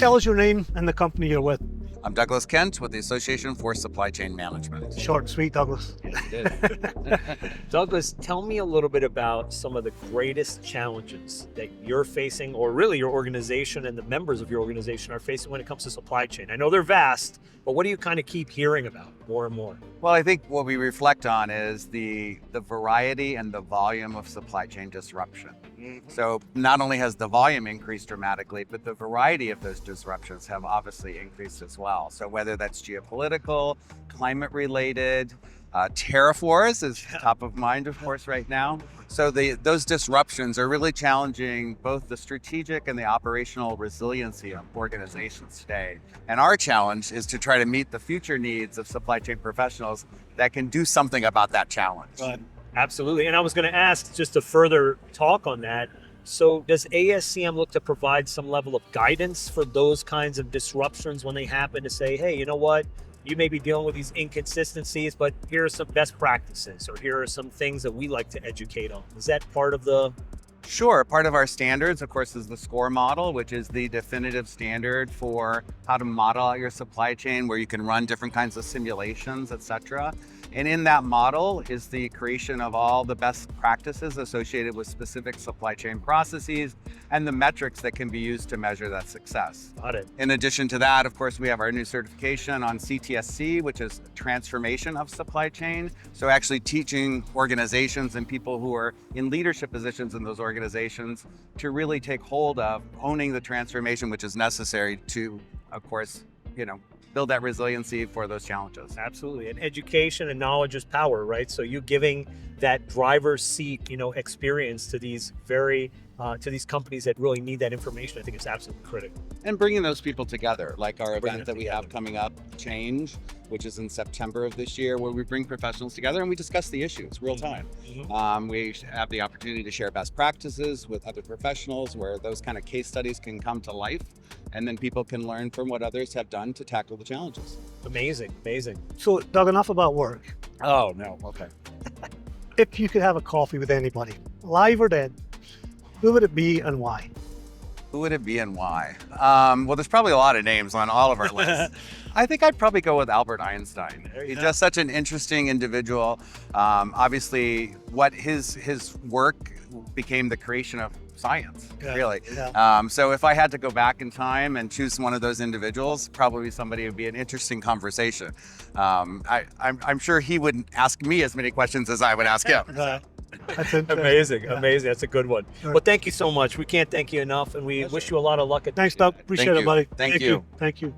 tell us your name and the company you're with? I'm Douglas Kent with the Association for Supply Chain Management. Short and sweet, Douglas. Douglas, tell me a little bit about some of the greatest challenges that you're facing, or really your organization and the members of your organization are facing when it comes to supply chain. I know they're vast, but what do you kind of keep hearing about more and more? Well, I think what we reflect on is the variety and the volume of supply chain disruption. So not only has the volume increased dramatically, but the variety of those disruptions have obviously increased as well. So whether that's geopolitical, climate related, tariff wars is top of mind, of course, right now. So those disruptions are really challenging both the strategic and the operational resiliency of organizations today. And our challenge is to try to meet the future needs of supply chain professionals that can do something about that challenge. Right. Absolutely. And I was going to ask, just to further talk on that, so does ASCM look to provide some level of guidance for those kinds of disruptions when they happen, to say, hey, you know what? You may be dealing with these inconsistencies, but here are some best practices, or here are some things that we like to educate on. Is that part of the... Sure. Part of our standards, of course, is the SCORE model, which is the definitive standard for how to model out your supply chain, where you can run different kinds of simulations, et cetera. And in that model is the creation of all the best practices associated with specific supply chain processes and the metrics that can be used to measure that success. Got it. In addition to that, of course, we have our new certification on CTSC, which is transformation of supply chain. So actually teaching organizations and people who are in leadership positions in those organizations to really take hold of owning the transformation, which is necessary to, of course, build that resiliency for those challenges. Absolutely. And education and knowledge is power, right? So you giving that driver's seat, experience to these to these companies that really need that information, I think it's absolutely critical. And bringing those people together, like our event that we have coming up, Change, which is in September of this year, where we bring professionals together and we discuss the issues real time. We have the opportunity to share best practices with other professionals, where those kind of case studies can come to life, and then people can learn from what others have done to tackle the challenges. Amazing, amazing. So, Doug, enough about work. Oh, no, okay. If you could have a coffee with anybody, live or dead, who would it be and why? Who would it be and why? Well, there's probably a lot of names on all of our lists. I think I'd probably go with Albert Einstein. He's just such an interesting individual. Obviously, what his work became the creation of science, really. Yeah. So if I had to go back in time and choose one of those individuals, probably somebody would be an interesting conversation. I'm sure he wouldn't ask me as many questions as I would ask him. That's amazing. That's a good one. Well, thank you so much. We can't thank you enough, and we wish you a lot of luck. Thanks, Doug. Appreciate it, buddy. Thank you. Thank you.